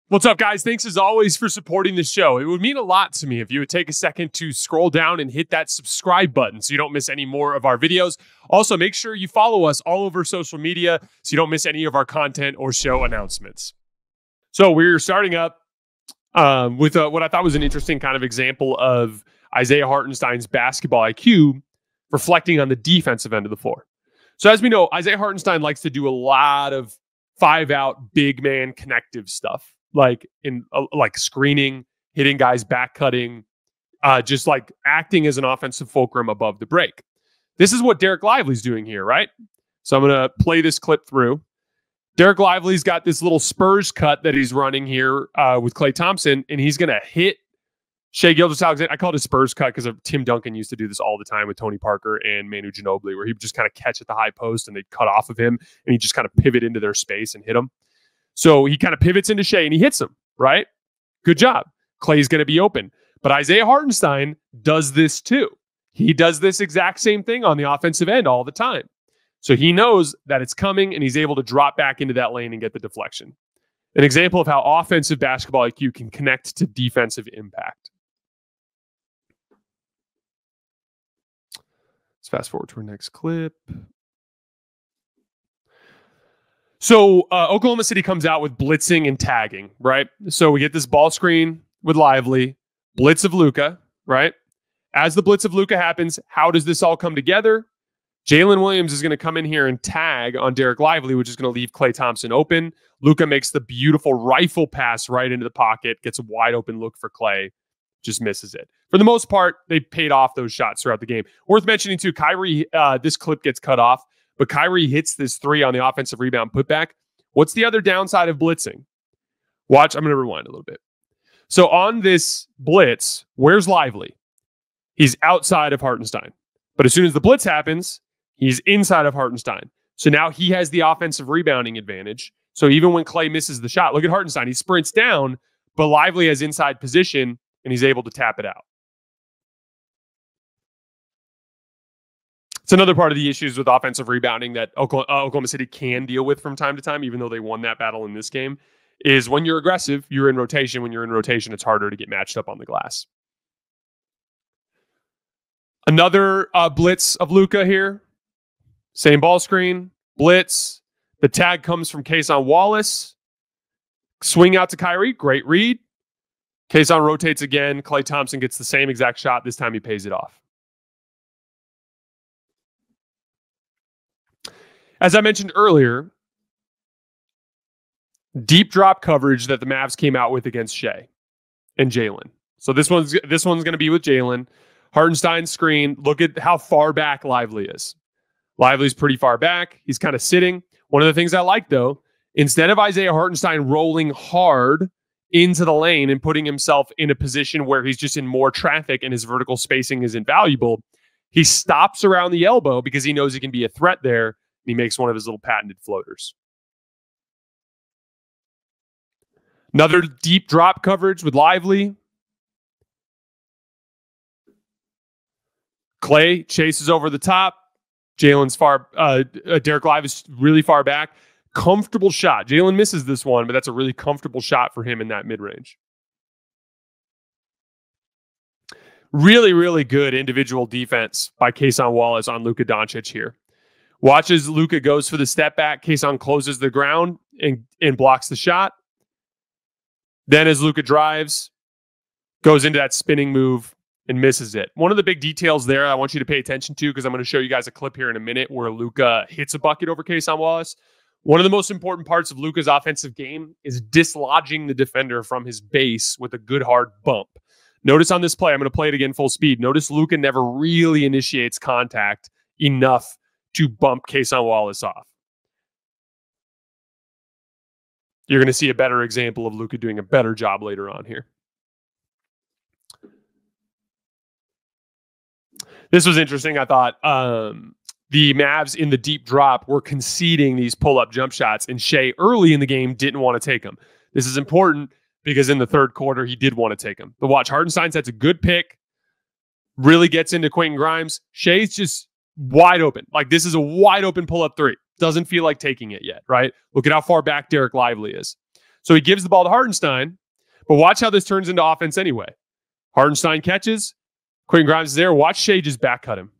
What's up, guys? Thanks as always for supporting the show. It would mean a lot to me if you would take a second to scroll down and hit that subscribe button so you don't miss any more of our videos. Also, make sure you follow us all over social media so you don't miss any of our content or show announcements. So we're starting up with what I thought was an interesting kind of example of Isaiah Hartenstein's basketball IQ reflecting on the defensive end of the floor. So as we know, Isaiah Hartenstein likes to do a lot of 5-out big man connective stuff. Like screening, hitting guys, back cutting, just like acting as an offensive fulcrum above the break. This is what Dereck Lively's doing here, right? So I'm going to play this clip through. Dereck Lively's got this little Spurs cut that he's running here with Klay Thompson, and he's going to hit Shai Gilgeous-Alexander. I call it a Spurs cut because Tim Duncan used to do this all the time with Tony Parker and Manu Ginobili, where he would just kind of catch at the high post and they'd cut off of him, and he'd just kind of pivot into their space and hit him. So he kind of pivots into Shai and he hits him, right? Good job. Klay's going to be open. But Isaiah Hartenstein does this too. He does this exact same thing on the offensive end all the time. So he knows that it's coming and he's able to drop back into that lane and get the deflection. An example of how offensive basketball IQ can connect to defensive impact. Let's fast forward to our next clip. So Oklahoma City comes out with blitzing and tagging, right? So we get this ball screen with Lively, blitz of Luka, right? As the blitz of Luka happens, how does this all come together? Jalen Williams is going to come in here and tag on Dereck Lively, which is going to leave Klay Thompson open. Luka makes the beautiful rifle pass right into the pocket, gets a wide open look for Klay, just misses it. For the most part, they paid off those shots throughout the game. Worth mentioning too, Kyrie, this clip gets cut off, but Kyrie hits this three on the offensive rebound putback. What's the other downside of blitzing? Watch, I'm going to rewind a little bit. So on this blitz, where's Lively? He's outside of Hartenstein. But as soon as the blitz happens, he's inside of Hartenstein. So now he has the offensive rebounding advantage. So even when Klay misses the shot, look at Hartenstein. He sprints down, but Lively has inside position, and he's able to tap it out. It's another part of the issues with offensive rebounding that Oklahoma City can deal with from time to time, even though they won that battle in this game, is when you're aggressive, you're in rotation. When you're in rotation, it's harder to get matched up on the glass. Another blitz of Luka here. Same ball screen, blitz. The tag comes from Cason Wallace. Swing out to Kyrie, great read. Cason rotates again. Klay Thompson gets the same exact shot. This time he pays it off. As I mentioned earlier, deep drop coverage that the Mavs came out with against Shai and Jalen. So this one's going to be with Jalen. Hartenstein's screen. Look at how far back Lively is. Lively's pretty far back. He's kind of sitting. One of the things I like, though, instead of Isaiah Hartenstein rolling hard into the lane and putting himself in a position where he's just in more traffic and his vertical spacing is invaluable, he stops around the elbow because he knows he can be a threat there. He makes one of his little patented floaters. Another deep drop coverage with Lively. Klay chases over the top. Jalen's Dereck Lively is really far back. Comfortable shot. Jalen misses this one, but that's a really comfortable shot for him in that mid-range. Really, really good individual defense by Cason Wallace on Luka Doncic here. Watch as Luka goes for the step back. Cason closes the ground and blocks the shot. Then as Luka drives, goes into that spinning move and misses it. One of the big details there I want you to pay attention to, because I'm going to show you guys a clip here in a minute where Luka hits a bucket over Cason Wallace. One of the most important parts of Luka's offensive game is dislodging the defender from his base with a good hard bump. Notice on this play, I'm going to play it again full speed. Notice Luka never really initiates contact enough to bump Cason Wallace off. You're going to see a better example of Luka doing a better job later on here. This was interesting, I thought. The Mavs in the deep drop were conceding these pull-up jump shots, and Shai early in the game didn't want to take them. This is important because in the third quarter, he did want to take them. But watch, Hartenstein sets a good pick, really gets into Quentin Grimes. Shai's just wide open. Like, this is a wide open pull-up three. Doesn't feel like taking it yet, right? Look at how far back Dereck Lively is. So he gives the ball to Hartenstein, but watch how this turns into offense anyway. Hartenstein catches, Quentin Grimes is there. Watch Shai just back cut him.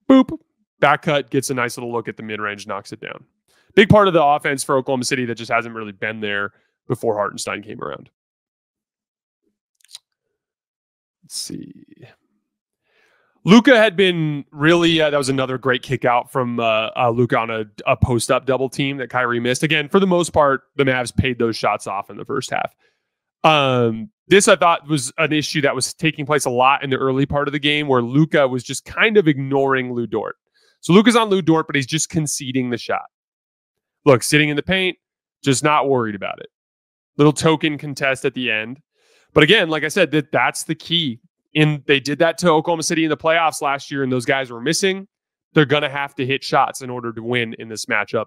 Boop. Back cut, gets a nice little look at the mid-range, knocks it down. Big part of the offense for Oklahoma City that just hasn't really been there before Hartenstein came around. Let's see. Luka had been really, that was another great kick out from Luka on a post-up double team that Kyrie missed. Again, for the most part, the Mavs paid those shots off in the first half. This, I thought, was an issue that was taking place a lot in the early part of the game where Luka was just kind of ignoring Lu Dort. So Luka's on Lu Dort, but he's just conceding the shot. Look, sitting in the paint, just not worried about it. Little token contest at the end. But again, like I said, that's the key. They did that to Oklahoma City in the playoffs last year, and those guys were missing. They're going to have to hit shots in order to win in this matchup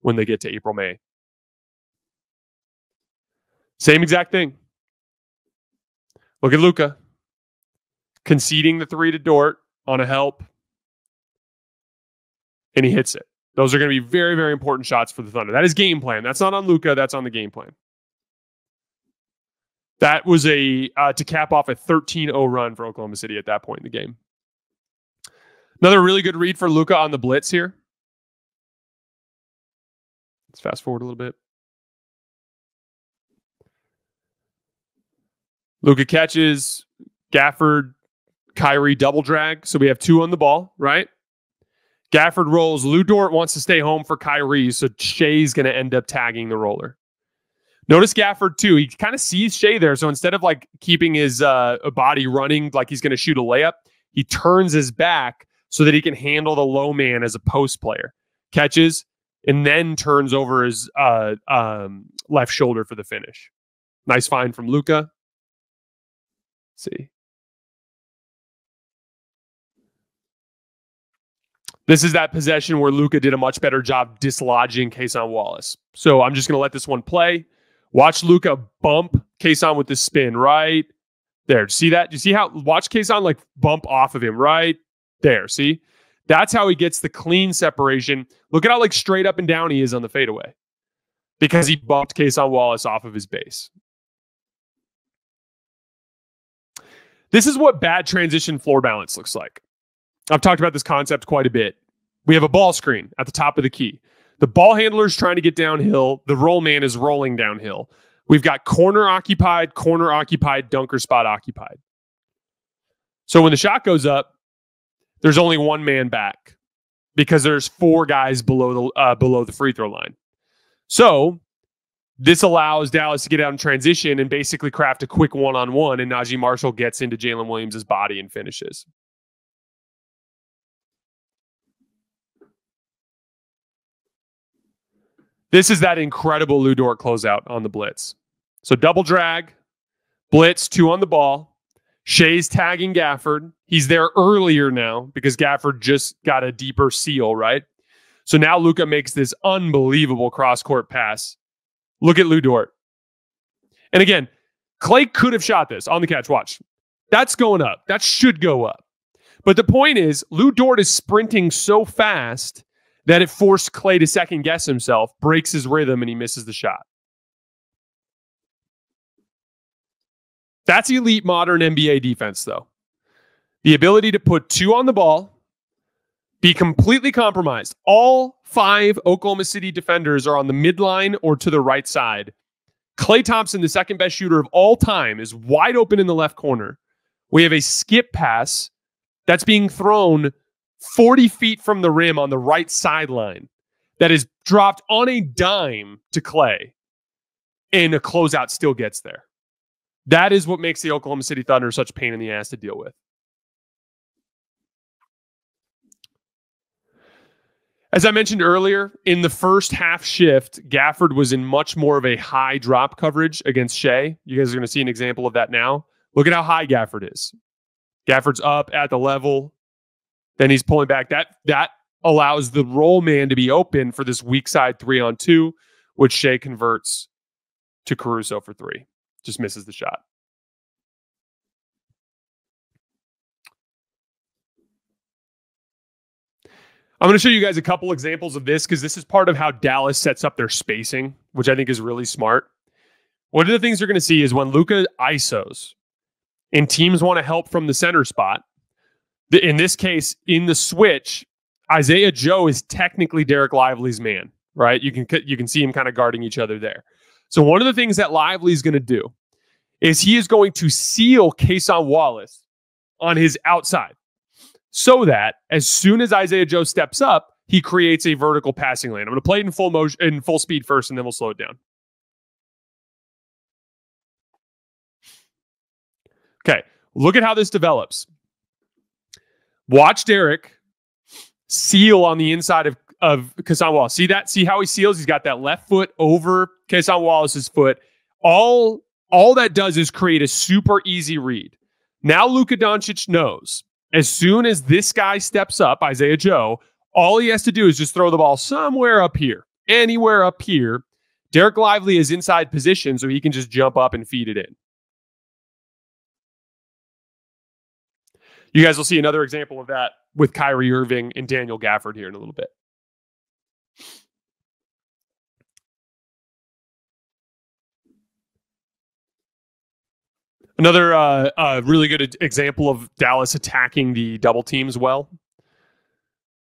when they get to April, May. Same exact thing. Look at Luka conceding the three to Dort on a help, and he hits it. Those are going to be very, very important shots for the Thunder. That is game plan. That's not on Luka. That's on the game plan. That was to cap off a 13-0 run for Oklahoma City at that point in the game. Another really good read for Luka on the blitz here. Let's fast forward a little bit. Luka catches, Gafford, Kyrie double drag. So we have two on the ball, right? Gafford rolls. Lu Dort wants to stay home for Kyrie, so Shai's going to end up tagging the roller. Notice Gafford, too. He kind of sees Shai there, so instead of like keeping his body running like he's going to shoot a layup, he turns his back so that he can handle the low man as a post player. Catches, and then turns over his left shoulder for the finish. Nice find from Luka. See. This is that possession where Luka did a much better job dislodging Kason Wallace. So I'm just going to let this one play. Watch Luka bump Kason with the spin right there. See that? Do you see how? Watch Kason like bump off of him right there. See? That's how he gets the clean separation. Look at how like straight up and down he is on the fadeaway because he bumped Kason Wallace off of his base. This is what bad transition floor balance looks like. I've talked about this concept quite a bit. We have a ball screen at the top of the key. The ball handler is trying to get downhill. The roll man is rolling downhill. We've got corner occupied, dunker spot occupied. So when the shot goes up, there's only one man back because there's four guys below the free throw line. So this allows Dallas to get out in transition and basically craft a quick one-on-one, and Najee Marshall gets into Jalen Williams' body and finishes. This is that incredible Lu Dort closeout on the blitz. So double drag, blitz, two on the ball. Shai's tagging Gafford. He's there earlier now because Gafford just got a deeper seal, right? So now Luka makes this unbelievable cross-court pass. Look at Lu Dort. And again, Klay could have shot this on the catch. Watch. That's going up. That should go up. But the point is, Lu Dort is sprinting so fast that it forced Klay to second guess himself, breaks his rhythm, and he misses the shot. That's elite modern NBA defense, though. The ability to put two on the ball, be completely compromised. All five Oklahoma City defenders are on the midline or to the right side. Klay Thompson, the second best shooter of all time, is wide open in the left corner. We have a skip pass that's being thrown 40 feet from the rim on the right sideline that is dropped on a dime to Klay, and a closeout still gets there. That is what makes the Oklahoma City Thunder such a pain in the ass to deal with. As I mentioned earlier, in the first half shift, Gafford was in much more of a high drop coverage against Shai. You guys are going to see an example of that now. Look at how high Gafford is. Gafford's up at the level. Then he's pulling back. That allows the roll man to be open for this weak side 3-on-2, which Shai converts to Caruso for three. Just misses the shot. I'm going to show you guys a couple examples of this because this is part of how Dallas sets up their spacing, which I think is really smart. One of the things you're going to see is when Luka ISOs and teams want to help from the center spot, in this case, in the switch, Isaiah Joe is technically Derek Lively's man, right? You can see him kind of guarding each other there. So one of the things that Lively is going to do is he is going to seal Cason Wallace on his outside so that as soon as Isaiah Joe steps up, he creates a vertical passing lane. I'm going to play it in full motion, in full speed first, and then we'll slow it down. Okay, look at how this develops. Watch Derek seal on the inside of Cason Wallace. See that? See how he seals? He's got that left foot over Cason Wallace's foot. All that does is create a super easy read. Now Luka Doncic knows as soon as this guy steps up, Isaiah Joe, all he has to do is just throw the ball somewhere up here, anywhere up here. Derek Lively is inside position, so he can just jump up and feed it in. You guys will see another example of that with Kyrie Irving and Daniel Gafford here in a little bit. Another really good example of Dallas attacking the double teams well.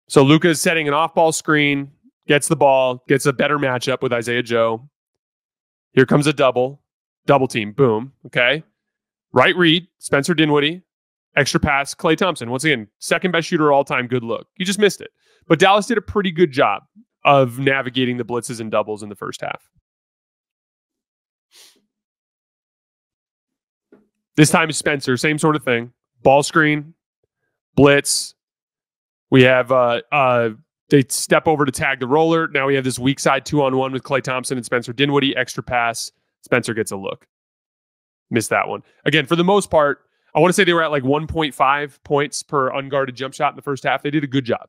So Luka's setting an off-ball screen, gets the ball, gets a better matchup with Isaiah Joe. Here comes a double team, boom, okay. Right read, Spencer Dinwiddie. Extra pass, Klay Thompson. Once again, second best shooter all time. Good look. You just missed it. But Dallas did a pretty good job of navigating the blitzes and doubles in the first half. This time is Spencer. Same sort of thing. Ball screen, blitz. We have they step over to tag the roller. Now we have this weak side 2-on-1 with Klay Thompson and Spencer Dinwiddie. Extra pass. Spencer gets a look. Missed that one. Again, for the most part, I want to say they were at like 1.5 points per unguarded jump shot in the first half. They did a good job.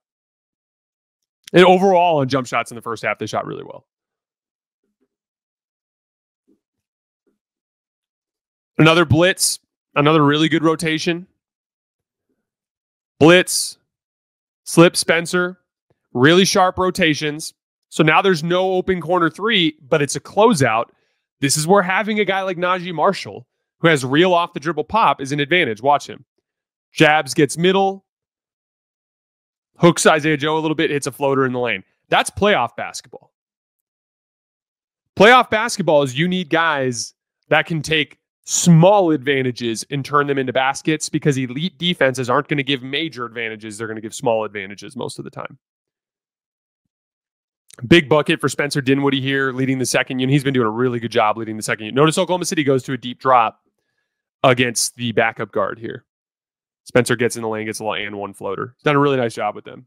And overall on jump shots in the first half, they shot really well. Another blitz, another really good rotation. Blitz, slip Spencer, really sharp rotations. So now there's no open corner three, but it's a closeout. This is where having a guy like Najee Marshall, who has real off the dribble pop, is an advantage. Watch him. Jabs, gets middle, hooks Isaiah Joe a little bit, hits a floater in the lane. That's playoff basketball. Playoff basketball is you need guys that can take small advantages and turn them into baskets, because elite defenses aren't going to give major advantages. They're going to give small advantages most of the time. Big bucket for Spencer Dinwiddie here, leading the second unit. He's been doing a really good job leading the second unit. Notice Oklahoma City goes to a deep drop against the backup guard here. Spencer gets in the lane, gets a and one floater. He's done a really nice job with them.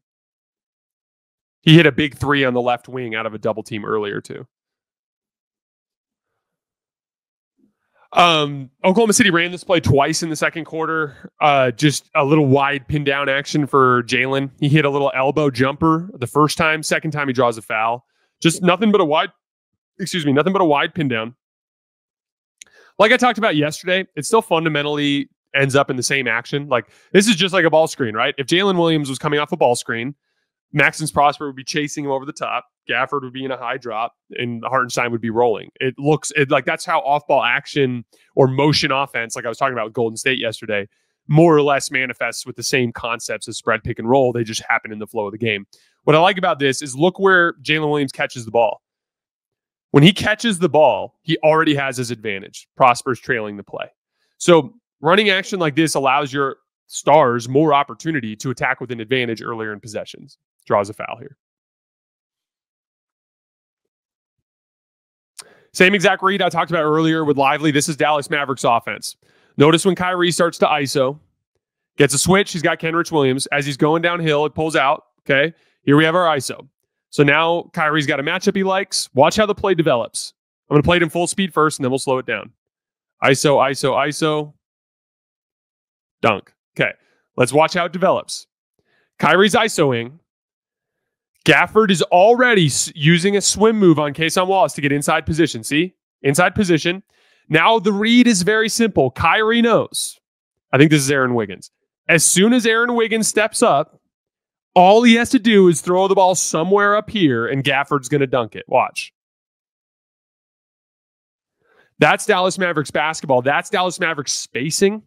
He hit a big three on the left wing out of a double team earlier too. Oklahoma City ran this play twice in the second quarter. Just a little wide pin down action for Jalen. He hit a little elbow jumper the first time. Second time he draws a foul. Just nothing but a wide pin down. Like I talked about yesterday, it still fundamentally ends up in the same action. Like, this is just like a ball screen, right? If Jalen Williams was coming off a ball screen, Maxence Prosper would be chasing him over the top. Gafford would be in a high drop, and Hartenstein would be rolling. It looks like that's how off-ball action or motion offense, like I was talking about with Golden State yesterday, more or less manifests with the same concepts as spread pick and roll. They just happen in the flow of the game. What I like about this is look where Jalen Williams catches the ball. When he catches the ball, he already has his advantage. Prosper's trailing the play. So running action like this allows your stars more opportunity to attack with an advantage earlier in possessions. Draws a foul here. Same exact read I talked about earlier with Lively. This is Dallas Mavericks offense. Notice when Kyrie starts to ISO, gets a switch, he's got Kenrich Williams. As he's going downhill, it pulls out. Okay, here we have our ISO. So now Kyrie's got a matchup he likes. Watch how the play develops. I'm going to play it in full speed first, and then we'll slow it down. ISO, ISO, ISO. Dunk. Okay, let's watch how it develops. Kyrie's ISOing. Gafford is already using a swim move on Cason Wallace to get inside position. See? Inside position. Now the read is very simple. Kyrie knows. I think this is Aaron Wiggins. As soon as Aaron Wiggins steps up, All he has to do is throw the ball somewhere up here, and Gafford's going to dunk it. Watch. That's Dallas Mavericks basketball. That's Dallas Mavericks spacing.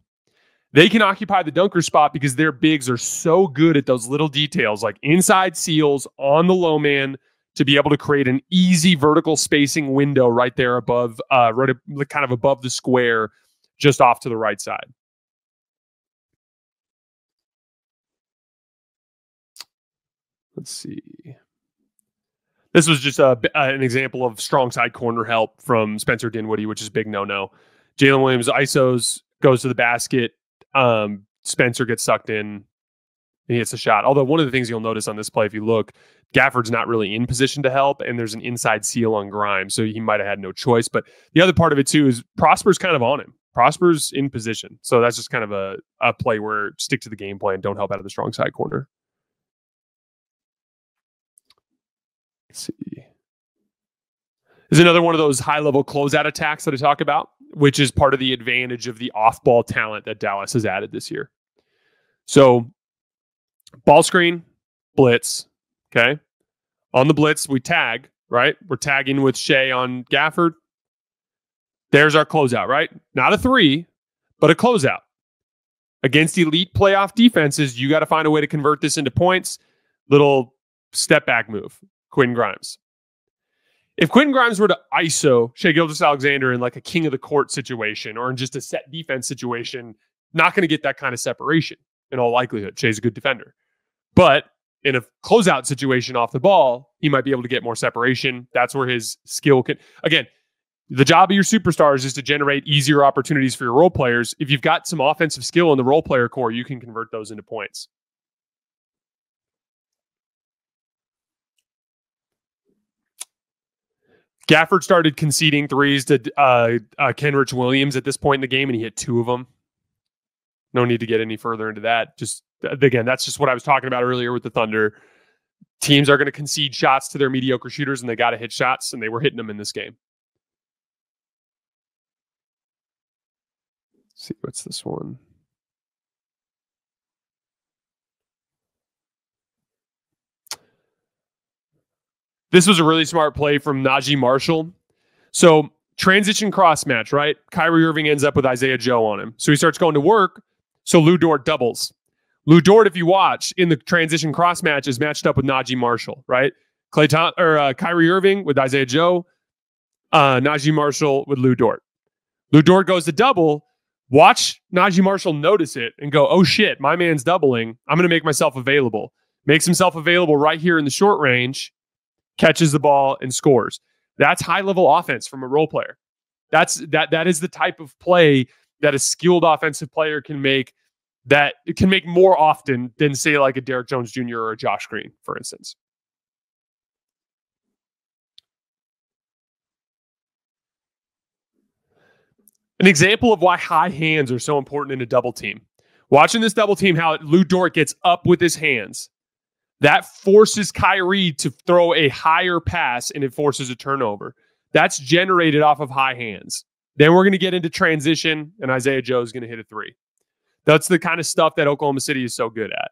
They can occupy the dunker spot because their bigs are so good at those little details, like inside seals on the low man, to be able to create an easy vertical spacing window right there above, kind of above the square, just off to the right side. Let's see. This was just an example of strong side corner help from Spencer Dinwiddie, which is big no-no. Jalen Williams isos, goes to the basket. Spencer gets sucked in, and he hits a shot. Although one of the things you'll notice on this play, if you look, Gafford's not really in position to help, and there's an inside seal on Grimes, so he might have had no choice. But the other part of it, too, is Prosper's kind of on him. Prosper's in position. So that's just kind of a play where stick to the game plan, don't help out of the strong side corner. Let's see. This is another one of those high-level closeout attacks that I talk about, which is part of the advantage of the off-ball talent that Dallas has added this year. So, ball screen, blitz, okay? On the blitz, we tag, right? We're tagging with Shai on Gafford. There's our closeout, right? Not a three, but a closeout. Against elite playoff defenses, you got to find a way to convert this into points. Little step back move, Quentin Grimes. If Quentin Grimes were to ISO Shai Gilgeous-Alexander in like a king of the court situation or in just a set defense situation, not going to get that kind of separation in all likelihood. Shai's a good defender. But in a closeout situation off the ball, he might be able to get more separation. That's where his skill can... Again, the job of your superstars is to generate easier opportunities for your role players. If you've got some offensive skill in the role player core, you can convert those into points. Gafford started conceding threes to Kenrich Williams at this point in the game, and he hit 2 of them. No need to get any further into that. Just, again, that's just what I was talking about earlier with the Thunder. Teams are going to concede shots to their mediocre shooters, and they got to hit shots, and they were hitting them in this game. Let's see, what's this one? This was a really smart play from Najee Marshall. So transition cross match, right? Kyrie Irving ends up with Isaiah Joe on him. So he starts going to work. So Lu Dort doubles. Lu Dort, if you watch in the transition cross match, is matched up with Najee Marshall, right? Kyrie Irving with Isaiah Joe. Najee Marshall with Lu Dort. Lu Dort goes to double. Watch Najee Marshall notice it and go, oh shit, my man's doubling. I'm going to make myself available. Makes himself available right here in the short range. Catches the ball and scores. That's high-level offense from a role player. That is the type of play that a skilled offensive player can make, that it can make more often than, say, like a Derrick Jones Jr. or a Josh Green, for instance. An example of why high hands are so important in a double team. Watching this double team, how Lu Dort gets up with his hands. That forces Kyrie to throw a higher pass, and it forces a turnover. That's generated off of high hands. Then we're going to get into transition, and Isaiah Joe is going to hit a 3. That's the kind of stuff that Oklahoma City is so good at.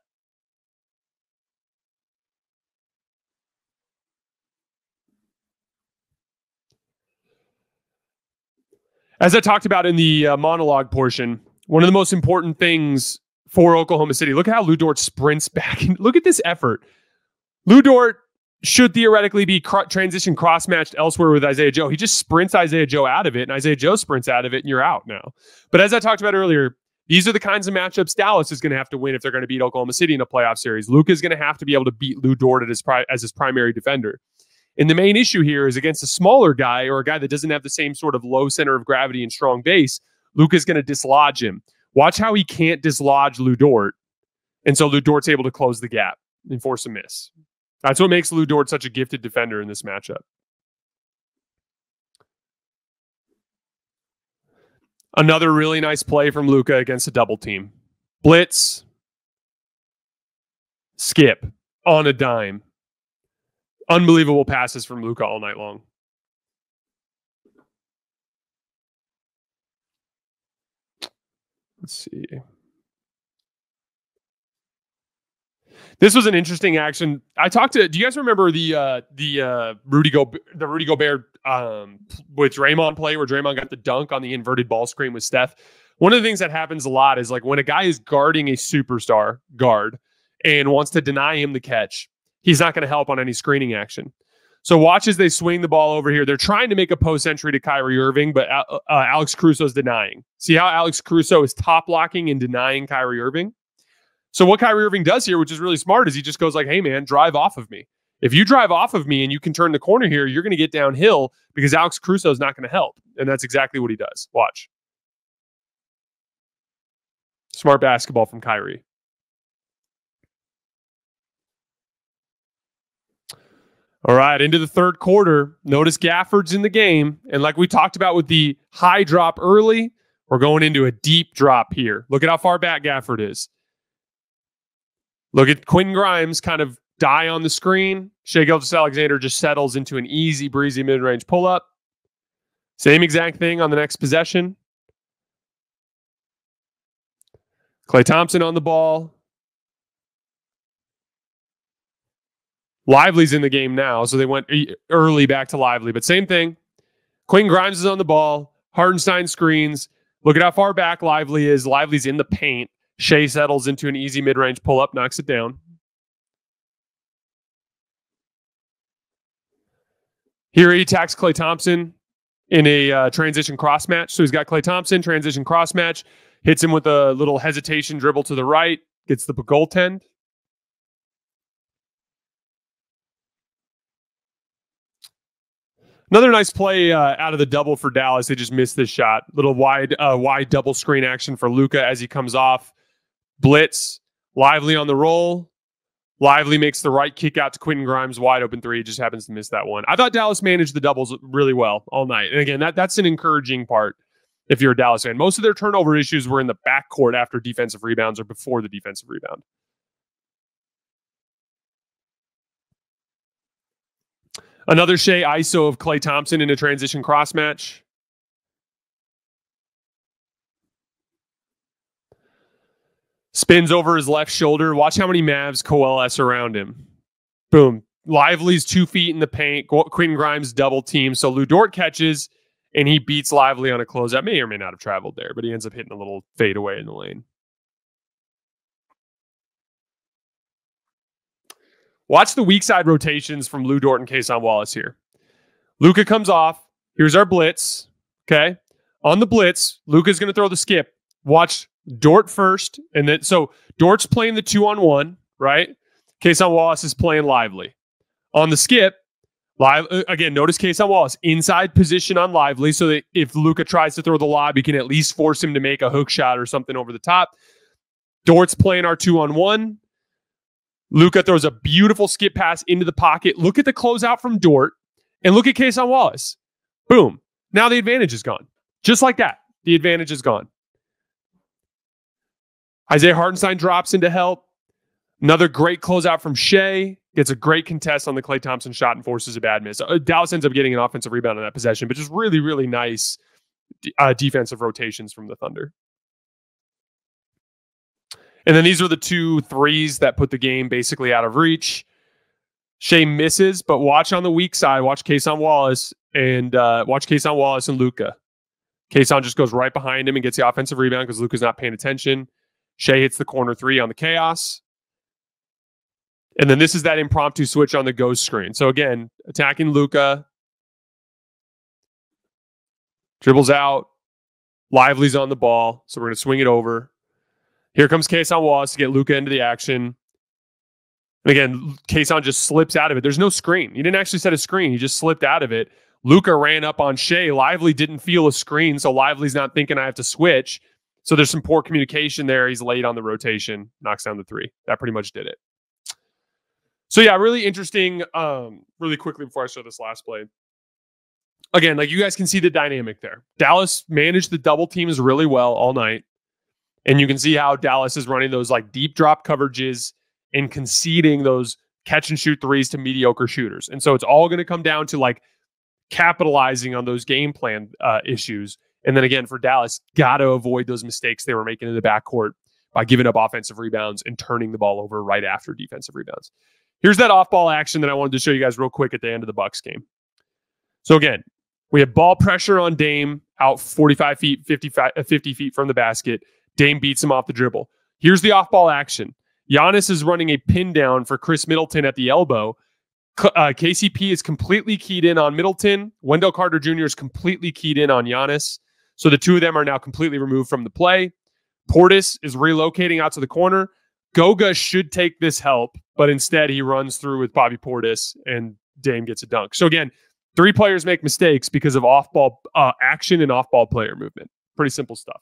As I talked about in the monologue portion, one of the most important things for Oklahoma City, look at how Lu Dort sprints back. Look at this effort. Lu Dort should theoretically be transition cross-matched elsewhere with Isaiah Joe. He just sprints Isaiah Joe out of it, and Isaiah Joe sprints out of it, and you're out now. But as I talked about earlier, these are the kinds of matchups Dallas is going to have to win if they're going to beat Oklahoma City in a playoff series. Luka is going to have to be able to beat Lu Dort as his primary defender. And the main issue here is against a smaller guy or a guy that doesn't have the same sort of low center of gravity and strong base, Luka is going to dislodge him. Watch how he can't dislodge Lu Dort. And so Lu Dort's able to close the gap and force a miss. That's what makes Lu Dort such a gifted defender in this matchup. Another really nice play from Luka against a double team. Blitz. Skip on a dime. Unbelievable passes from Luka all night long. Let's see. This was an interesting action. I talked to. Do you guys remember the Rudy Gobert with Draymond play where Draymond got the dunk on the inverted ball screen with Steph? One of the things that happens a lot is like when a guy is guarding a superstar guard and wants to deny him the catch, he's not going to help on any screening action. So watch as they swing the ball over here. They're trying to make a post entry to Kyrie Irving, but Alex Caruso is denying. See how Alex Caruso is top blocking and denying Kyrie Irving? So what Kyrie Irving does here, which is really smart, is he just goes like, hey, man, drive off of me. If you drive off of me and you can turn the corner here, you're going to get downhill because Alex Caruso is not going to help. And that's exactly what he does. Watch. Smart basketball from Kyrie. All right, into the third quarter. Notice Gafford's in the game. And like we talked about with the high drop early, we're going into a deep drop here. Look at how far back Gafford is. Look at Quentin Grimes kind of die on the screen. Shai Gilgeous-Alexander just settles into an easy, breezy mid-range pull-up. Same exact thing on the next possession. Klay Thompson on the ball. Lively's in the game now, so they went early back to Lively. But same thing. Quentin Grimes is on the ball. Hartenstein screens. Look at how far back Lively is. Lively's in the paint. Shai settles into an easy mid-range pull-up, knocks it down. Here he attacks Klay Thompson in a transition cross match. So he's got Klay Thompson, transition cross match, hits him with a little hesitation dribble to the right, gets the goaltend. Another nice play out of the double for Dallas. They just missed this shot. Little wide double screen action for Luka as he comes off. Blitz. Lively on the roll. Lively makes the right kick out to Quentin Grimes. Wide open three. Just happens to miss that one. I thought Dallas managed the doubles really well all night. And again, that's an encouraging part if you're a Dallas fan. Most of their turnover issues were in the backcourt after defensive rebounds or before the defensive rebound. Another Shai ISO of Klay Thompson in a transition cross match. Spins over his left shoulder. Watch how many Mavs coalesce around him. Boom. Lively's 2 feet in the paint. Quentin Grimes double team. So Lu Dort catches, and he beats Lively on a closeout. May or may not have traveled there, but he ends up hitting a little fadeaway in the lane. Watch the weak side rotations from Lu Dort and Cason Wallace here. Luka comes off. Here's our blitz. Okay. On the blitz, Luka's going to throw the skip. Watch Dort first. And then, so Dort's playing the 2-on-1, right? Cason Wallace is playing Lively. On the skip, again, notice Cason Wallace inside position on Lively so that if Luka tries to throw the lob, he can at least force him to make a hook shot or something over the top. Dort's playing our 2-on-1. Luka throws a beautiful skip pass into the pocket. Look at the closeout from Dort and look at Cason Wallace. Boom. Now the advantage is gone. Just like that, the advantage is gone. Isaiah Hartenstein drops into help. Another great closeout from Shai. Gets a great contest on the Klay Thompson shot and forces a bad miss. Dallas ends up getting an offensive rebound on that possession, but just really, really nice defensive rotations from the Thunder. And then these are the 2 threes that put the game basically out of reach. Shai misses, but watch on the weak side. Watch Cason Wallace and Luka. Cason just goes right behind him and gets the offensive rebound because Luka's not paying attention. Shai hits the corner 3 on the chaos. And then this is that impromptu switch on the ghost screen. So again, attacking Luka. Dribbles out. Lively's on the ball. So we're going to swing it over. Here comes Cason Wallace to get Luka into the action. And again, Cason just slips out of it. There's no screen. He didn't actually set a screen. He just slipped out of it. Luka ran up on Shai. Lively didn't feel a screen, so Lively's not thinking I have to switch. So there's some poor communication there. He's late on the rotation. Knocks down the 3. That pretty much did it. So yeah, really interesting. Really quickly before I show this last play. Again, like you guys can see the dynamic there. Dallas managed the double teams really well all night. And you can see how Dallas is running those like deep drop coverages and conceding those catch and shoot threes to mediocre shooters. And so it's all going to come down to like capitalizing on those game plan issues. And then again, for Dallas, got to avoid those mistakes they were making in the backcourt by giving up offensive rebounds and turning the ball over right after defensive rebounds. Here's that off-ball action that I wanted to show you guys real quick at the end of the Bucks game. So again, we have ball pressure on Dame out 45 feet, 50 feet from the basket. Dame beats him off the dribble. Here's the off-ball action. Giannis is running a pin down for Chris Middleton at the elbow. KCP is completely keyed in on Middleton. Wendell Carter Jr. is completely keyed in on Giannis. So the two of them are now completely removed from the play. Portis is relocating out to the corner. Goga should take this help, but instead he runs through with Bobby Portis and Dame gets a dunk. So again, 3 players make mistakes because of off-ball action and off-ball player movement. Pretty simple stuff.